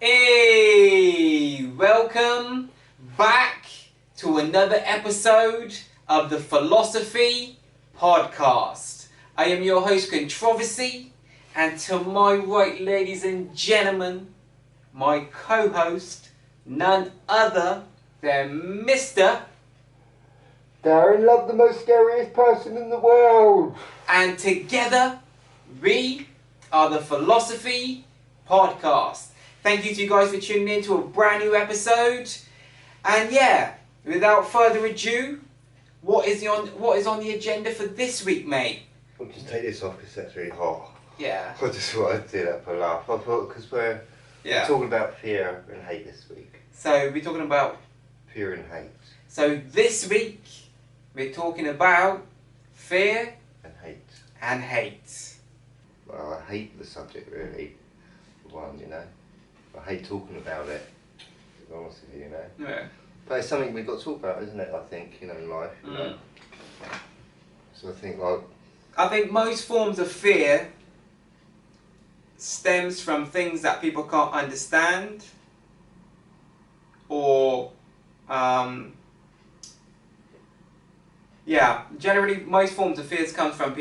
Hey, welcome back to another episode of the Philosophy Podcast. I am your host, Controversy, and to my right, ladies and gentlemen, my co-host, none other than Mr. Darren, love the most scariest person in the world. And together, we are the Philosophy Podcast. Thank you to you guys for tuning in to a brand new episode. And yeah, without further ado, what is on the agenda for this week, mate? I'll just take this off because that's really hot. Yeah. I just thought I'd do that for a laugh. I thought because we're talking about fear and hate this week. So we're talking about fear and hate. So this week we're talking about fear and hate. And hate. Well, I hate the subject really. For one, you know. I hate talking about it. To be honest with you, you know. Yeah. But it's something we've got to talk about, isn't it? I think, you know, in life, you know. So I think most forms of fear stems from things that people can't understand, or generally most forms of fears comes from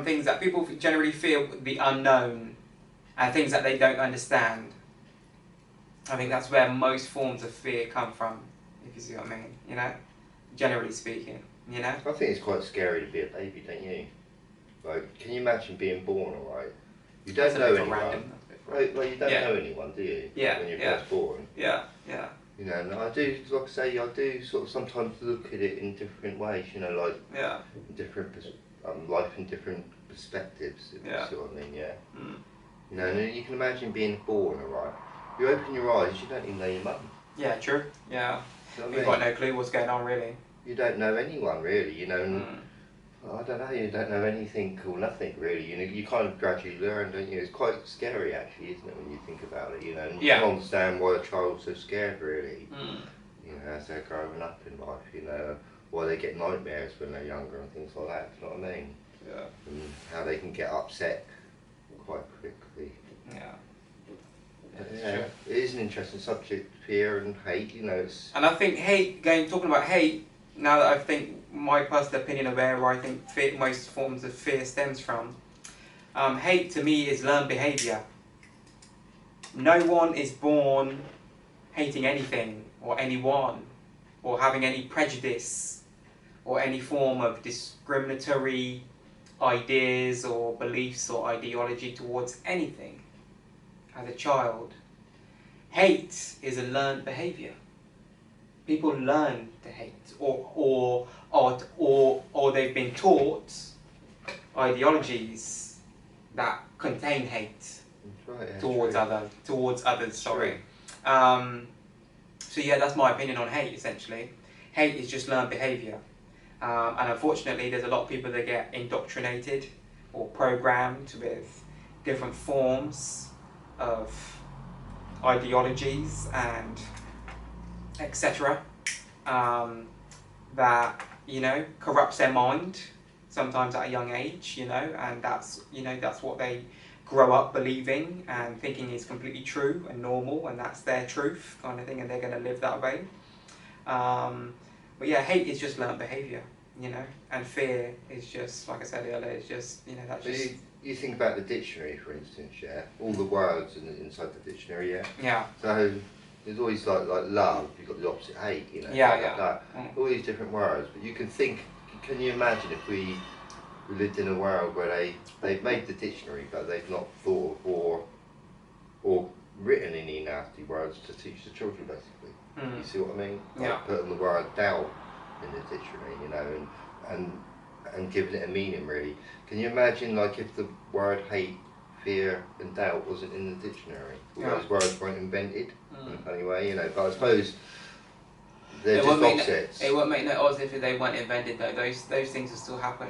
things that people generally feel the unknown and things that they don't understand. I think that's where most forms of fear come from, if you see what I mean, you know, generally speaking, you know. I think it's quite scary to be a baby, don't you? Like, can you imagine being born, alright? You don't know anyone. Right, well, you don't know anyone, do you? Yeah. When you're first born. Yeah, yeah. You know, and I do, like I say, I do sort of sometimes look at it in different ways, you know, like different life in different perspectives, if you see what I mean, yeah? Mm. You know, and you can imagine being born, alright? You open your eyes, you don't even know your mum. Yeah, true, yeah. You've got no clue what's going on, really. You don't know anyone, really, you know, and I don't know, you don't know anything or nothing, really. You know, you kind of gradually learn, don't you? It's quite scary, actually, isn't it, when you think about it, you know? And you can understand why a child's so scared, really. You know, as they're growing up in life, you know, why they get nightmares when they're younger and things like that, you know what I mean? Yeah. And how they can get upset quite quickly. Yeah. Yeah, it is an interesting subject, fear and hate, you know. And I think talking about hate, now that I think my personal opinion of where I think most forms of fear stems from, hate to me is learned behaviour. No one is born hating anything or anyone or having any prejudice or any form of discriminatory ideas or beliefs or ideology towards anything. As a child, hate is a learned behaviour. People learn to hate, or they've been taught ideologies that contain hate towards others. Sorry. So yeah, that's my opinion on hate. Essentially, hate is just learned behaviour, and unfortunately, there's a lot of people that get indoctrinated or programmed with different forms of ideologies and etc. That, you know, corrupts their mind sometimes at a young age, you know, and that's what they grow up believing and thinking is completely true and normal, and that's their truth kind of thing, and they're going to live that way. But yeah, hate is just learned behaviour, you know, and fear is just, like I said earlier, it's just, you know, that's just... You think about the dictionary, for instance, yeah? All the words inside the dictionary, yeah? Yeah. So there's always like love, you've got the opposite hate, you know? Like that. All these different words, but you can you imagine if we lived in a world where they've made the dictionary, but they've not thought or written any nasty words to teach the children, basically. You see what I mean? Like putting the word doubt in the dictionary, you know, and giving it a meaning, really. Can you imagine, like, if the word hate, fear and doubt wasn't in the dictionary? Those words weren't invented in a funny way, you know, but I suppose they're just opposites. It won't make no odds if they weren't invented, though. Those things will still happen.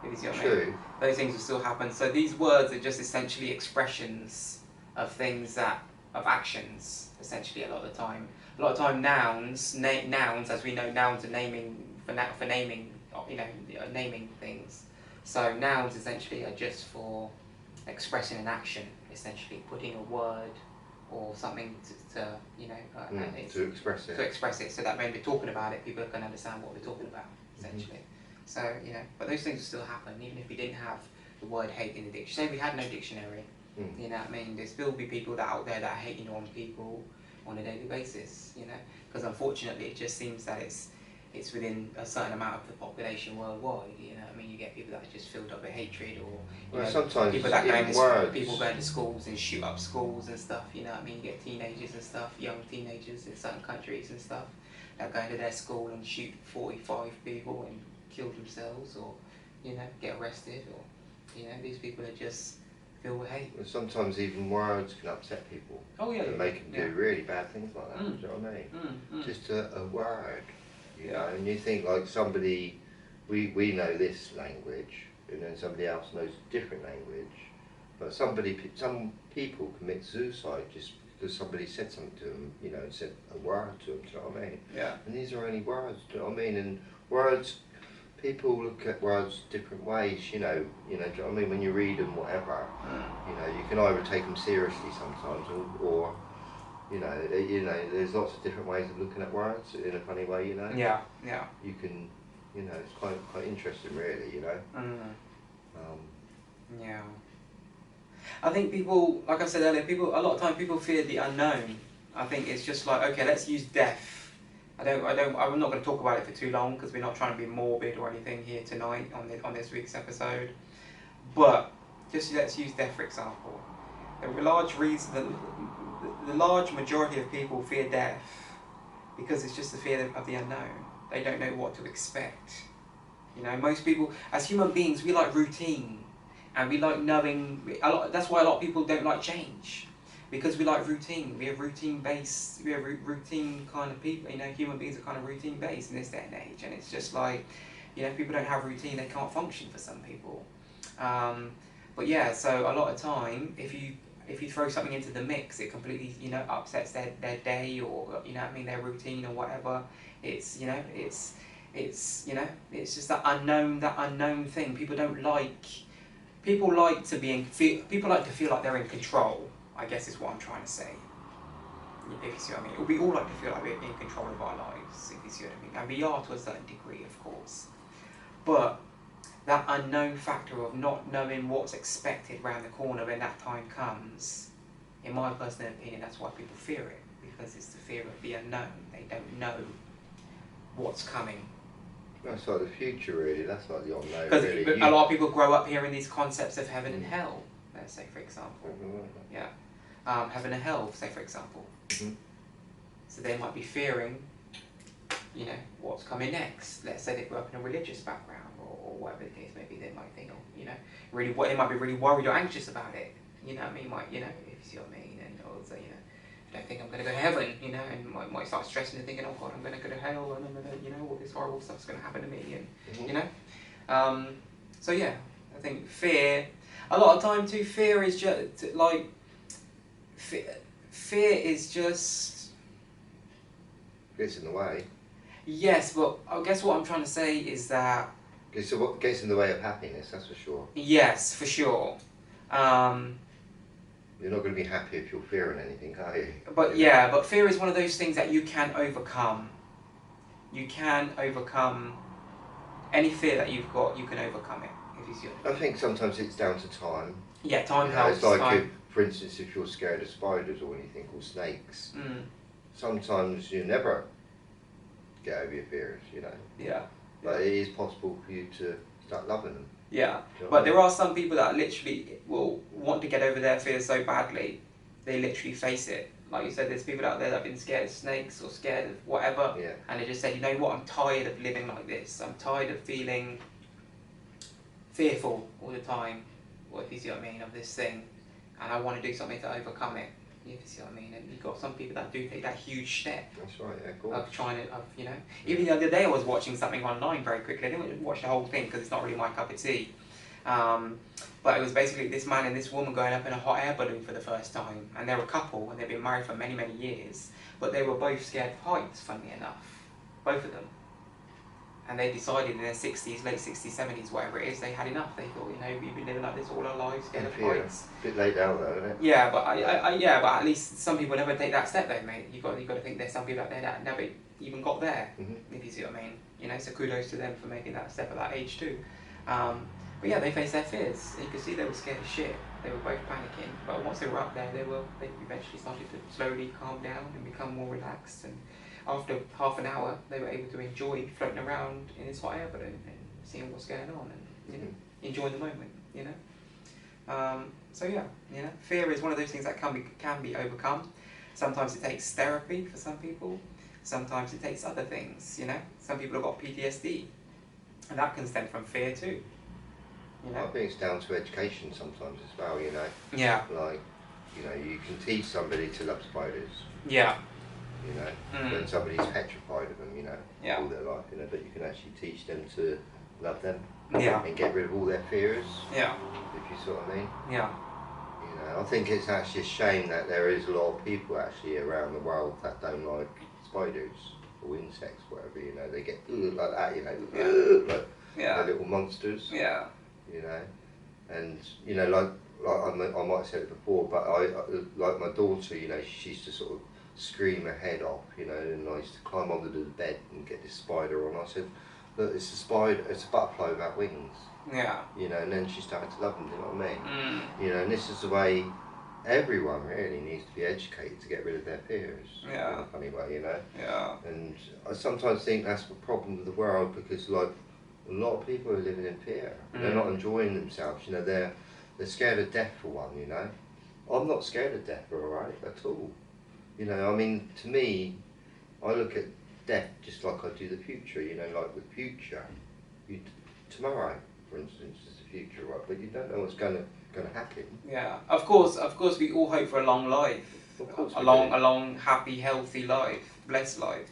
If you see what I mean? True. Those things will still happen. So these words are just essentially expressions of things of actions, essentially, a lot of the time. A lot of time nouns, as we know, nouns are naming, for naming, you know, naming things. So nouns essentially are just for expressing an action, essentially putting a word or something to you know, to express it. To express it, so that when we're talking about it, people can understand what we're talking about, essentially. So, you know, but those things still happen, even if we didn't have the word hate in the dictionary. Say we had no dictionary, you know what I mean? There'd still be people that out there that are hating on people on a daily basis, you know? Because unfortunately, it just seems that it's within a certain amount of the population worldwide, you know what I mean? You get people that are just filled up with hatred, or you know, sometimes people that people going to schools and shoot up schools and stuff, you know what I mean? You get teenagers and stuff, young teenagers in certain countries and stuff, that go into their school and shoot 45 people and kill themselves, or, you know, get arrested, or, you know, these people are just filled with hate. And sometimes even words can upset people. Oh yeah. And make them do really bad things like that, do you know what I mean? Just a word, you know, and you think like somebody, we know this language, and then somebody else knows a different language, but some people commit suicide just because somebody said something to them, you know, and said a word to them, do you know what I mean? Yeah. And these are only words, do you know what I mean? And words, people look at words different ways, you know, do you know what I mean? When you read them, whatever, you know, you can either take them seriously sometimes, or you know, there's lots of different ways of looking at words in a funny way, you know. Yeah, yeah. You can, you know, it's quite interesting, really, you know. Yeah. I think people, like I said earlier, a lot of time people fear the unknown. I think it's just like, okay, let's use death. I'm not going to talk about it for too long because we're not trying to be morbid or anything here tonight on this week's episode. But just let's use death for example. The large majority of people fear death because it's just the fear of the unknown. They don't know what to expect. You know, most people, as human beings, we like routine, and we like knowing. That's why a lot of people don't like change. Because we like routine, we have routine kind of people, you know, human beings are kind of routine based in this day and age, and it's just like, you know, if people don't have routine, they can't function for some people. But yeah, so a lot of time, if you throw something into the mix, it completely, you know, upsets their day, or, you know what I mean, their routine or whatever. It's, you know, it's you know, it's just that unknown thing. People like to feel like they're in control, I guess is what I'm trying to say, if you see what I mean. We all like to feel like we're in control of our lives, if you see what I mean. And we are to a certain degree, of course. But that unknown factor of not knowing what's expected around the corner when that time comes, in my personal opinion, that's why people fear it. Because it's the fear of the unknown. They don't know what's coming. That's like the future, really. That's like the unknown, because really. A lot of people grow up hearing these concepts of heaven and hell, let's say, for example. Yeah. Heaven and hell, say, for example. So they might be fearing, you know, what's coming next. Let's say they grew up in a religious background, or whatever the case may be. They might think, oh, you know, they might be really worried or anxious about it. You know what I mean? If you see what I mean, and also, you know, I don't think I'm going to go to heaven, you know, and might start stressing and thinking, oh God, I'm going to go to hell, and I'm going to, you know, all this horrible stuff's going to happen to me, and you know. So yeah, I think fear. A lot of time too, fear is just like fear is just gets in the way. Yes, but I guess what I'm trying to say is that so what gets in the way of happiness? That's for sure. Yes, for sure. You're not going to be happy if you're fearing anything, are you? But yeah, but fear is one of those things that you can overcome. You can overcome any fear that you've got. You can overcome it. If you see what I mean. I think sometimes it's down to time. Yeah, time helps. It's like for instance, if you're scared of spiders or anything, or snakes, sometimes you never get over your fears, you know. Yeah. But it is possible for you to start loving them. Yeah, but there are some people that literally will want to get over their fears so badly, they literally face it. Like you said, there's people out there that have been scared of snakes or scared of whatever, and they just said, you know what, I'm tired of living like this. I'm tired of feeling fearful all the time, or if you see what I mean, of this thing, and I want to do something to overcome it. If you see what I mean, and you've got some people that do take that huge step. That's right, yeah, of course. Of trying to, you know, even the other day I was watching something online very quickly. I didn't watch the whole thing because it's not really my cup of tea. But it was basically this man and this woman going up in a hot air balloon for the first time, and they're a couple and they've been married for many, many years, but they were both scared of heights, funnily enough, both of them. and they decided in their 60s, late 60s, 70s, whatever it is, they had enough. They thought, you know, we've been living like this all our lives, scared of heights. A bit late now, though, isn't it? Yeah, but but at least some people never take that step, though, mate. You got to think there's some people out there that never even got there. If you see what I mean, you know. So kudos to them for making that step at that age too. But yeah, they faced their fears. You could see they were scared as shit. They were both panicking. But once they were up there, they eventually started to slowly calm down and become more relaxed. And after half an hour, they were able to enjoy floating around in this hot air balloon and seeing what's going on and, you know, enjoying the moment, you know. So yeah, you know, fear is one of those things that can be overcome. Sometimes it takes therapy for some people. Sometimes it takes other things, you know. Some people have got PTSD, and that can stem from fear too. You know? I think it's down to education sometimes as well, you know. Yeah. Like, you know, you can teach somebody to love spiders. Yeah. You know, when somebody's petrified of them, you know, all their life, you know, but you can actually teach them to love them. Yeah. And get rid of all their fears. Yeah. If you see what I mean. Yeah. You know, I think it's actually a shame that there is a lot of people actually around the world that don't like spiders or insects, whatever, you know, they get like that, you know, like they're little monsters. Yeah. You know, and you know, like I might have said it before, but I like my daughter, you know, she used to sort of scream her head off, you know, and I used to climb under the bed and get this spider on. I said, look, it's a spider, it's a butterfly without wings. Yeah. You know, and then she started to love them, do you know what I mean? You know, and this is the way everyone really needs to be educated to get rid of their fears. Yeah. In a funny way, you know? Yeah. And I sometimes think that's the problem with the world, because like a lot of people are living in fear. They're not enjoying themselves, you know, they're scared of death for one, you know? I'm not scared of death, alright, at all. You know, I mean, to me, I look at death just like I do the future, you know, like the future. Tomorrow, for instance, is the future, right? But you don't know what's going to happen. Yeah, of course, we all hope for a long life. Of course a long, happy, healthy life, blessed life.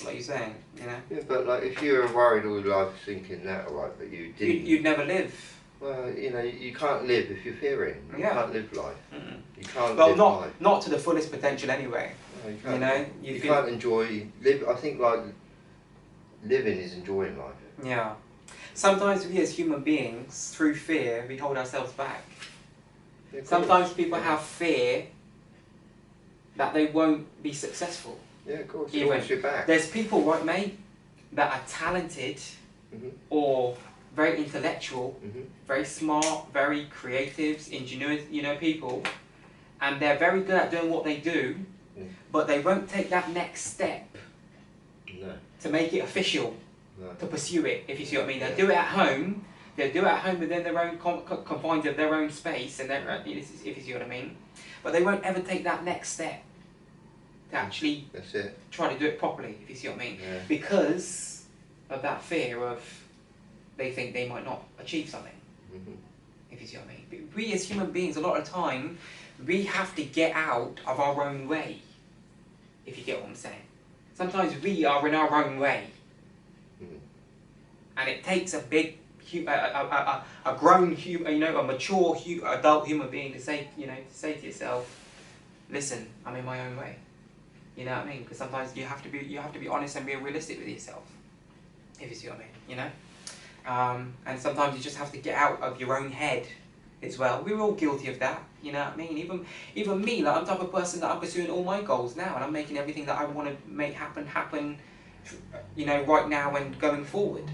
Like you're saying, you know? Yeah, but like, if you were worried all your life thinking that, alright, but you didn't... You'd never live. Well, you know, you can't live if you're fearing. You can't live life. You can't live life. Not to the fullest potential anyway. No, you can't. You know? You can't enjoy... I think, like, living is enjoying life. Yeah. Sometimes we as human beings, through fear, we hold ourselves back. Yeah, sometimes people have fear that they won't be successful. Yeah, of course. You watch your back. There's people, right, mate, that are talented or very intellectual, very smart, very creative, ingenious, you know, people, and they're very good at doing what they do, but they won't take that next step to make it official, to pursue it, if you see what I mean. They'll do it at home. They'll do it at home within their own confines of their own space, and if you see what I mean. But they won't ever take that next step to actually try to do it properly, if you see what I mean. Yeah. Because of that fear of they think they might not achieve something, if you see what I mean. But we as human beings, a lot of the time, we have to get out of our own way, if you get what I'm saying. Sometimes we are in our own way. And it takes a big, a grown human, you know, a mature adult human being to say, you know, to say to yourself, listen, I'm in my own way. You know what I mean? Because sometimes you have to be honest and be realistic with yourself, if you see what I mean. You know, and sometimes you just have to get out of your own head as well. We're all guilty of that. You know what I mean? Even me, like I'm the type of person that I'm pursuing all my goals now, and I'm making everything that I want to make happen. You know, right now and going forward.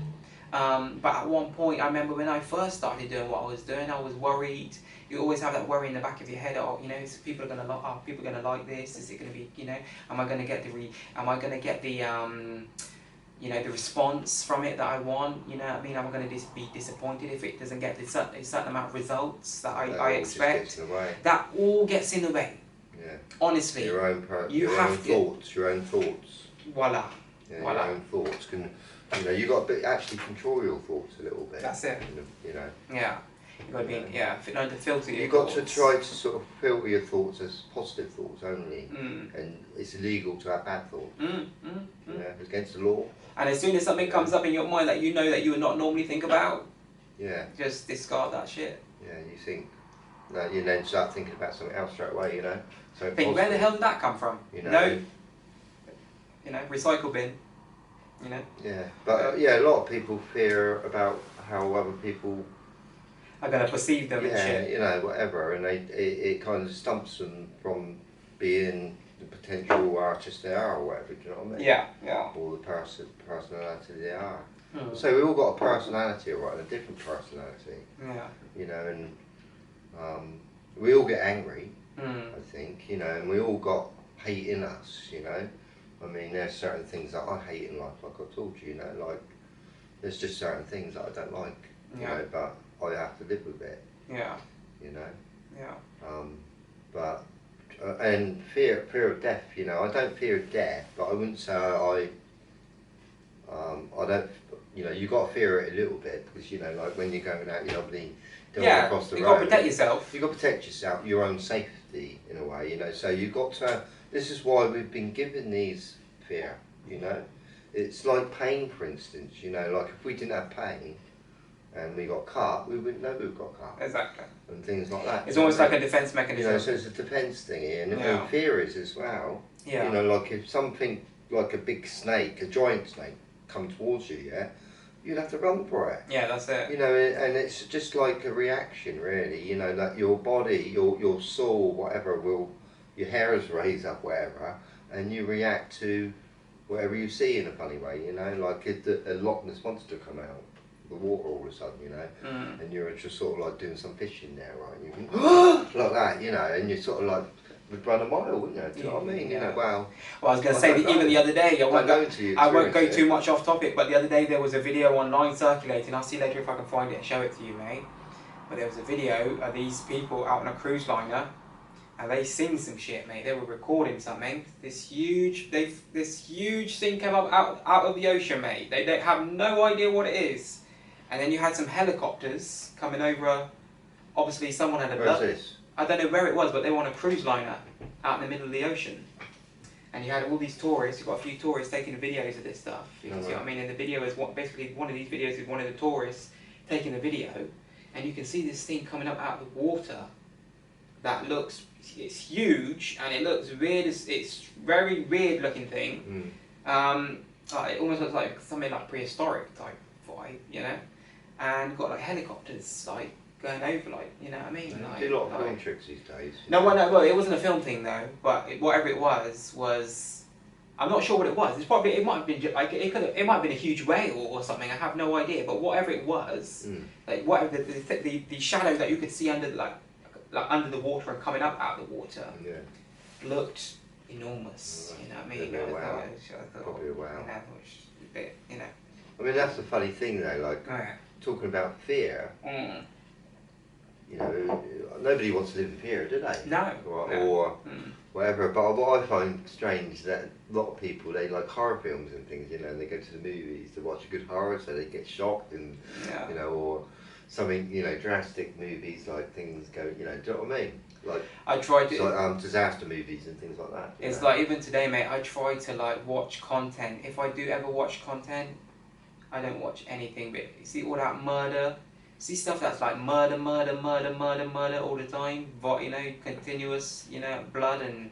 But at one point, I remember when I first started doing what I was doing, I was worried. You always have that worry in the back of your head. Oh, you know, people are gonna like this. Is it gonna be, you know, am I gonna get the you know, the response from it that I want? You know what I mean? Am I gonna be disappointed if it doesn't get a certain amount of results that I expect? That all gets in the way. Yeah. Honestly. Your own thoughts. Voila. Yeah, your own thoughts can. You know, you got to actually control your thoughts a little bit. That's it. You know. Yeah. You got to be to filter your You've got thoughts. to try to sort of filter your thoughts as positive thoughts only, and it's illegal to have bad thoughts. You know, it's against the law. And as soon as something comes up in your mind that you know that you would not normally think about, just discard that shit. Yeah, you think that you then start thinking about something else straight away. You know. So think, where the hell did that come from? You know. You know, recycle bin. You know. Yeah, but yeah, a lot of people fear about how other people are going to perceive them and shit. You know, whatever, and it kind of stumps them from being the potential artist they are, or whatever. Do you know what I mean? Yeah, yeah. Or the personality they are. Mm. So we all got a personality, right? A different personality. Yeah. You know, and we all get angry. Mm. I think, you know, and we all got hate in us. You know, I mean, there's certain things that I hate in life, like I told you. You know, like there's just certain things that I don't like. You know, but I have to live with it. Yeah. You know. Yeah. But and fear of death. You know, I don't fear death, but I wouldn't say I don't. You know, you got to fear it a little bit because you know, like when you're going out, you're obviously going across the road. You got to protect yourself. You got to protect yourself, your own safety in a way. You know, so you got to. This is why we've been given these fear. You know, it's like pain, for instance. You know, like if we didn't have pain and we got cut, we wouldn't know we got cut. Exactly. And things like that. It's almost like a defense mechanism. You know, so it's a defense thing, and fear is as well. Yeah. You know, like if something like a big snake, a giant snake, come towards you, you'd have to run for it. Yeah, that's it. You know, and it's just like a reaction, really. You know, that your body, your soul, whatever, your hairs raise up, whatever, and you react to whatever you see in a funny way. You know, like if a Loch Ness monster come out the water all of a sudden, you know, and you're just sort of like doing some fishing there, right? And you think, like that, you know, and you sort of like would run a mile, wouldn't you? Do you know what I mean? You know, well, I was going to say that even the other day, I won't go too much off topic, but the other day there was a video online circulating. I'll see later if I can find it and show it to you, mate. But there was a video of these people out on a cruise liner, and they seen some shit, mate. They were recording something. This huge thing came up out of the ocean, mate. They have no idea what it is. And then you had some helicopters coming over. Obviously, someone had a Where's this? I don't know where it was, but they were on a cruise liner out in the middle of the ocean. And you had all these tourists. You got a few tourists taking videos of this stuff. You can see what I mean. And the video is basically one of these videos is one of the tourists taking the video, and you can see this thing coming up out of the water. That it's huge and it looks weird. It's very weird looking thing. It almost looks like something like prehistoric type vibe, you know. And got like helicopters like going over, like, you know what I mean? Like, do a lot of film tricks these days. No, well, it wasn't a film thing though. But whatever it was I'm not sure what it was. It might have been like it might have been a huge whale or something. I have no idea. But whatever it was, like whatever the shadow that you could see under like under the water and coming up out of the water, looked enormous. You know what I mean? Wow. Probably a wow. You know. I mean, that's the funny thing though. Like talking about fear. You know, nobody wants to live in fear, do they? No. Or whatever. But what I find strange is that a lot of people, they like horror films and things, you know, and they go to the movies to watch a good horror, so they get shocked and, you know, or something, you know, drastic movies, like things go, you know, do you know what I mean? Like, I try to... like, disaster movies and things like that. It's like, even today, mate, I try to, like, watch content. If I do ever watch content, I don't watch anything, but you see all that murder... See stuff that's like murder all the time, you know, continuous, you know, blood and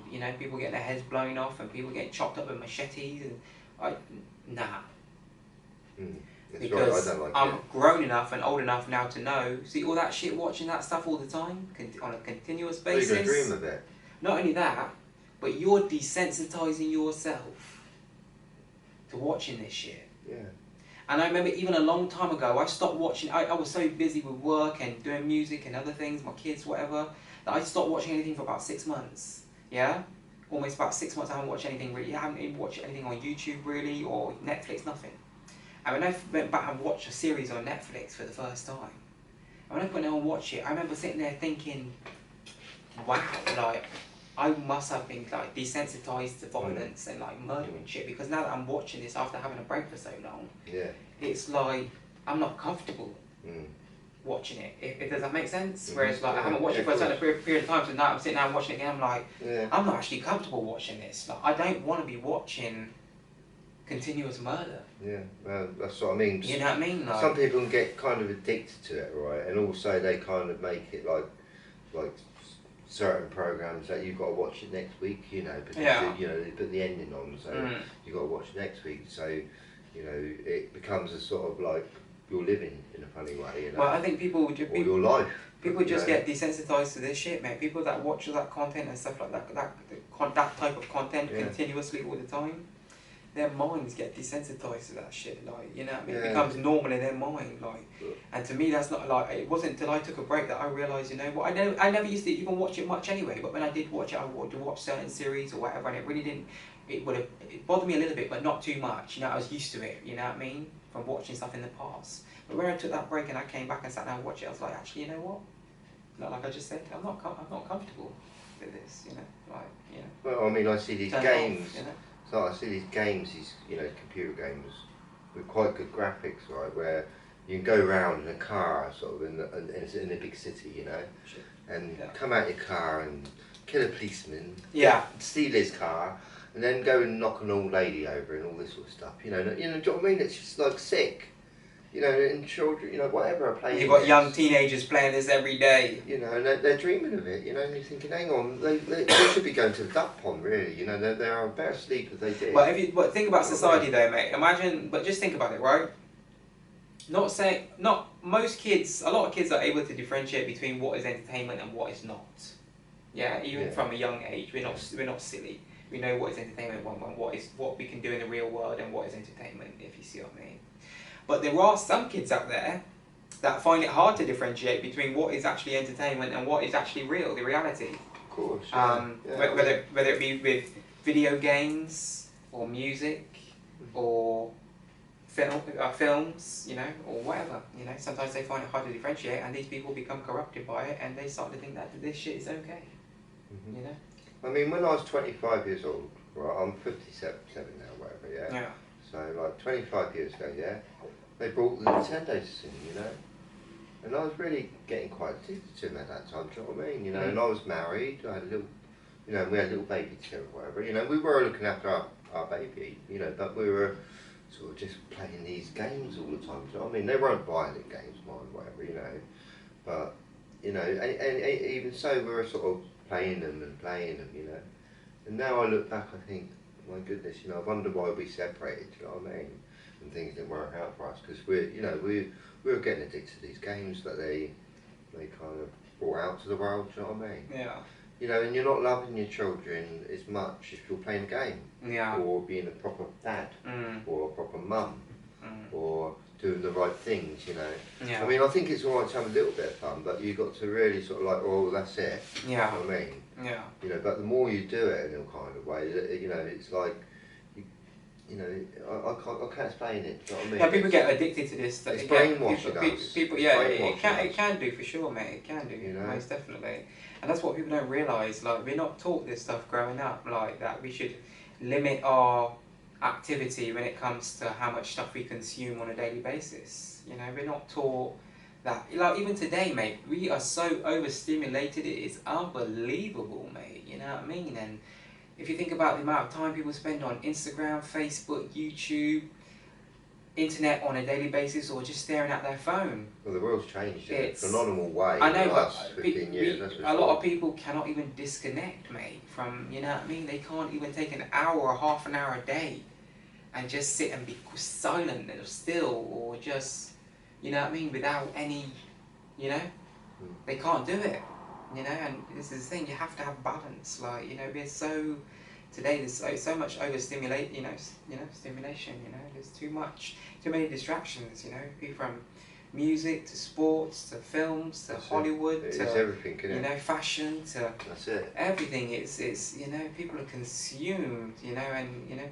you know, people getting their heads blown off and people getting chopped up with machetes and nah. Because right, I don't like I'm grown enough and old enough now to know. See all that shit, watching that stuff all the time on a continuous basis. You're gonna dream of it. Not only that, but you're desensitizing yourself to watching this shit. Yeah. And I remember even a long time ago, I stopped watching. I was so busy with work and doing music and other things, my kids, whatever, that I stopped watching anything for about 6 months. Yeah? Almost about 6 months I haven't watched anything really. I haven't even watched anything on YouTube really, or Netflix, nothing. And when I went back and watched a series on Netflix for the first time, and when I put it on and watch it, I remember sitting there thinking, wow, like, I must have been like desensitized to violence and like murder and shit, because now that I'm watching this after having a break for so long, it's like I'm not comfortable watching it. Does that make sense? Whereas like I haven't watched it for a certain period of time, so now I'm sitting down watching it again. I'm like, I'm not actually comfortable watching this. Like I don't want to be watching continuous murder. Yeah, well, that's what I mean. You know what I mean? Like, some people can get kind of addicted to it, right? And also they kind of make it like certain programs that you've got to watch it next week, you know, because you know, they put the ending on, so you've got to watch it next week. So, you know, it becomes a sort of like you're living in a funny way, you know. Well, I think people your life. People just get desensitized to this shit, mate. People that watch that content and stuff like that type of content continuously all the time, their minds get desensitized to that shit. Like, you know what I mean? It becomes normal in their mind. Like, and to me, that's not like. It wasn't until I took a break that I realized, you know what? I never used to even watch it much anyway. But when I did watch it, I would watch certain series or whatever, and it really didn't. It bothered me a little bit, but not too much. You know, I was used to it. You know what I mean? From watching stuff in the past. But when I took that break and I came back and sat down and watched it, I was like, actually, you know what? Like I just said, I'm not comfortable with this, you know, like, you know. Well, I mean, I see these games, off, you know? so I see these games, these, you know, computer games with quite good graphics, right, where you can go around in a car, sort of, and it's in a big city, you know, and come out your car and kill a policeman, steal his car, and then go and knock an old lady over and all this sort of stuff, you know, do you know what I mean? It's just like sick. You know, and children, you know, whatever are playing. You've got young teenagers playing this every day. You know, and they're dreaming of it, you know, and you're thinking, hang on, they should be going to the duck pond, really, you know, they are better asleep if they did. But think about society though, mate. Imagine, but just think about it, right? Most kids, a lot of kids are able to differentiate between what is entertainment and what is not. Yeah, even from a young age, we're not silly. We know what is entertainment and what we can do in the real world and what is entertainment, if you see what I mean. But there are some kids out there that find it hard to differentiate between what is actually entertainment and what is actually real, the reality. Of course. Whether it be with video games or music or films, you know, or whatever. You know, sometimes they find it hard to differentiate, and these people become corrupted by it, and they start to think that this shit is okay. You know. I mean, when I was 25 years old, right, I'm 57 now, whatever, Yeah. So like 25 years ago, they brought the Nintendos in, you know, and I was really getting quite addicted to them at that time. Do you know what I mean? You know, and I was married. I had a little, you know, we had a little baby together, whatever. You know, we were looking after our baby, you know, but we were sort of just playing these games all the time. Do you know what I mean? They weren't violent games, whatever, you know, but you know, and even so, we were sort of playing them, you know. And now I look back, I think, my goodness, you know, I wonder why we separated, do you know what I mean? And things didn't work out for us, because we were getting addicted to these games that they kind of brought out to the world, do you know what I mean? Yeah. You know, and you're not loving your children as much if you're playing a game. Yeah. Or being a proper dad. Or a proper mum. Or doing the right things, you know. Yeah. I mean, I think it's alright to have a little bit of fun, but you've got to really sort of like, oh, that's it. Yeah. You know what I mean? Yeah. You know, but the more you do it in a kind of way, you know, it's like, you know, I can't explain it. Do you know what I mean? Yeah, people get addicted to this. It's brainwashing us. People, it can do for sure, mate. It can do, you know? Most definitely. And that's what people don't realise. Like, we're not taught this stuff growing up, like that. We should limit our activity when it comes to how much stuff we consume on a daily basis. You know, we're not taught that. Like, even today, mate, we are so overstimulated. It is unbelievable, mate. You know what I mean? And if you think about the amount of time people spend on Instagram, Facebook, YouTube, internet on a daily basis, or just staring at their phone. Well, the world's changed in a phenomenal way. I know, in the last 15 years. A lot of people cannot even disconnect, mate, from, you know what I mean? They can't even take an hour or half an hour a day and just sit and be silent or still, or just, you know what I mean, without any, you know, they can't do it, you know. And this is the thing, you have to have balance. Like, you know, today there's so much overstimulate, stimulation, you know, there's too many distractions, you know, from music to sports to films to Hollywood it's to everything, isn't it? You know, fashion to that's it. Everything. It's you know, people are consumed, you know, and you know,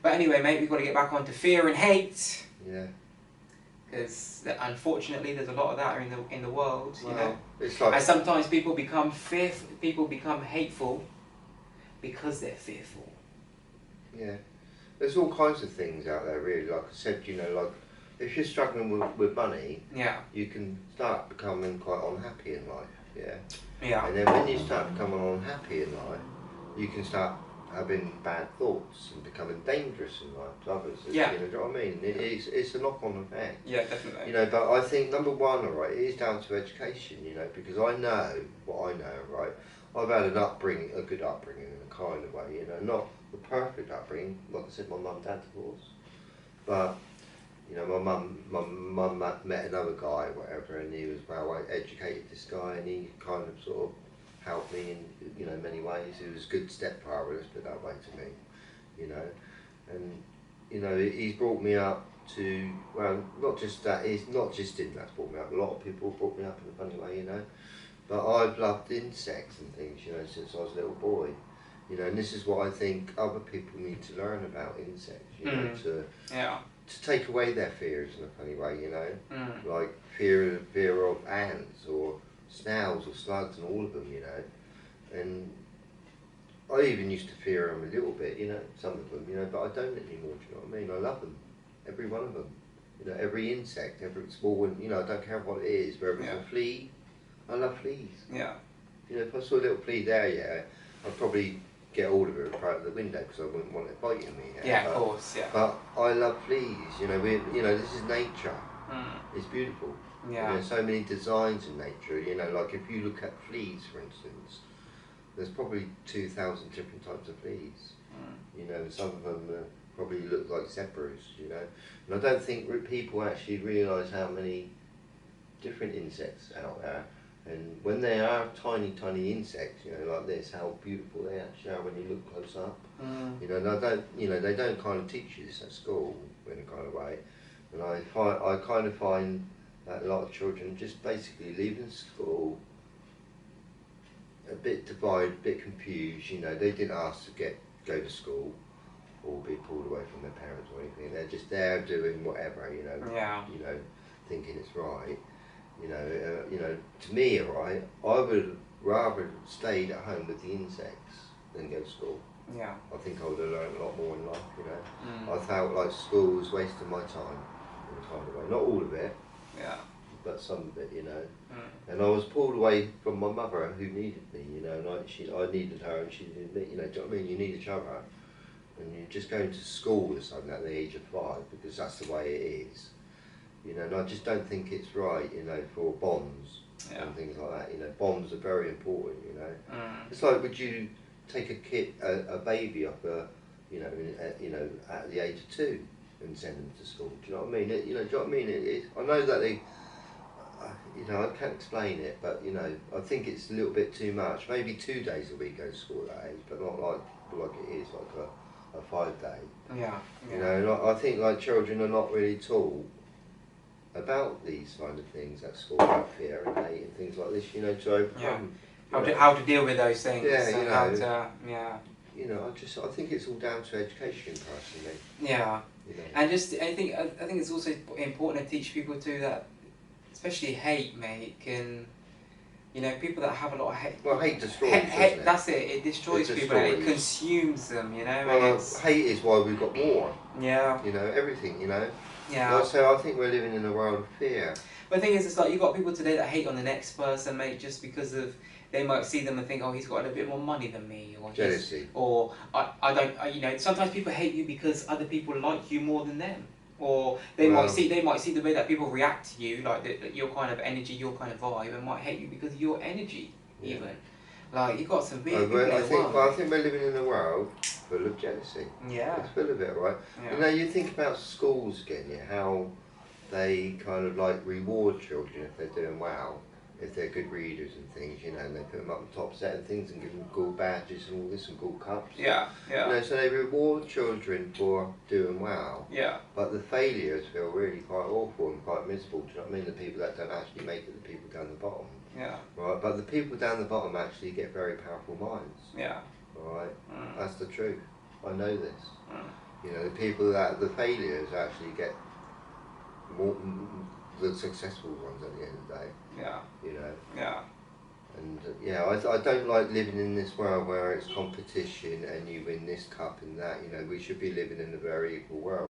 But anyway, mate, we've got to get back onto fear and hate. Yeah. Because unfortunately, there's a lot of that in the world, you know. It's like, and sometimes people become hateful because they're fearful. Yeah, there's all kinds of things out there, really. Like I said, you know, like if you're struggling with money, you can start becoming quite unhappy in life. Yeah. Yeah. And then when you start becoming unhappy in life, you can start having bad thoughts and becoming dangerous in life to others. Yeah. You know, do you know what I mean? It's a knock-on effect. Yeah, definitely. You know, but I think number one, all right, it is down to education. You know, because I know what I know, right. I've had an upbringing, a good upbringing in a kind of way. You know, not the perfect upbringing. Like I said, my mum and dad divorced, but you know, my mum met another guy, whatever, and he was well educated. This guy, and he kind of sort of helped me in, you know, many ways. He was a good stepfather, let's put it that way, to me, you know. And you know, he's brought me up to, well, not just that, it's not just him that's brought me up. A lot of people brought me up in a funny way, you know. But I've loved insects and things, you know, since I was a little boy, you know. And this is what I think other people need to learn about insects, you know, to take away their fears in a funny way, you know, like fear of ants or snails or slugs and all of them, you know. And I even used to fear them a little bit, you know, some of them, you know, but I don't anymore, do you know what I mean? I love them, every one of them, you know, every insect, every small one, you know, I don't care what it is, whether it's a flea, I love fleas. Yeah. You know, if I saw a little flea there, yeah, I'd probably get hold of it and throw it out the window because I wouldn't want it biting me. Yeah, of course, yeah. But I love fleas, you know, you know, this is nature. It's beautiful. Yeah. There's so many designs in nature, you know, like if you look at fleas, for instance, there's probably 2,000 different types of fleas. You know, some of them probably look like zebras, you know. And I don't think people actually realise how many different insects out there. And when they are tiny, tiny insects, you know, like this, how beautiful they actually are when you look close up. You know, they don't kind of teach you this at school in a kind of way. And I kind of find that a lot of children just basically leaving school a bit divided, a bit confused. You know, they didn't ask to go to school or be pulled away from their parents or anything. They're just there doing whatever, you know. Yeah. You know, thinking it's right. You know, to me, right, I would rather stayed at home with the insects than go to school. Yeah. I think I would have learned a lot more in life, you know. I felt like school was wasting my time in a kind of way. Not all of it, but some of it, you know. And I was pulled away from my mother who needed me, you know, and I needed her and she needed me, you know, do you know what I mean? You need each other. And you're just going to school or something at the age of 5 because that's the way it is. You know, and I just don't think it's right, you know, for bonds and things like that. You know, bonds are very important, you know. It's like, would you take a baby up, you know, at the age of 2 and send them to school? Do you know what I mean? You know, do you know what I mean? I know that they, you know, I can't explain it, but you know, I think it's a little bit too much. Maybe 2 days a week go to school at that age, but not like it is like a 5-day. Yeah. You know, and I think like children are not really taught about these kind of things at school, about fear and hate and things like this, you know, to overcome. How to deal with those things. Yeah, you know. How to, You know, I think it's all down to education, personally. Yeah. You know. And just, I think it's also important to teach people too that, especially hate, mate, can, you know, people that have a lot of hate. Well, hate destroys, doesn't it? That's it. It destroys people and it consumes them, you know. Well, hate is why we've got war. Yeah. You know, everything, you know. Yeah. So I think we're living in a world of fear. But the thing is, it's like you've got people today that hate on the next person, mate, just because of they might see them and think, oh, he's got a bit more money than me, or jealousy, or I don't, you know. Sometimes people hate you because other people like you more than them, or they might see the way that people react to you, like your kind of energy, your kind of vibe, and might hate you because of your energy, even. Like you've got some big. I think we're living in a world full of jealousy. Yeah. It's full of it, right? Yeah. You know, you think about schools again, how they kind of like reward children if they're doing well, if they're good readers and things, you know, and they put them up the top set and things and give them gold badges and all this and gold cups. Yeah, yeah. You know, so they reward children for doing well. Yeah. But the failures feel really quite awful and quite miserable. Do you know what I mean? The people that don't actually make it, the people down the bottom. Yeah. Right, but the people down the bottom actually get very powerful minds. Yeah. Right. That's the truth. I know this. You know, the people the failures actually get more, the successful ones at the end of the day. Yeah. You know. Yeah. And I don't like living in this world where it's competition and you win this cup and that. You know, we should be living in a very equal world.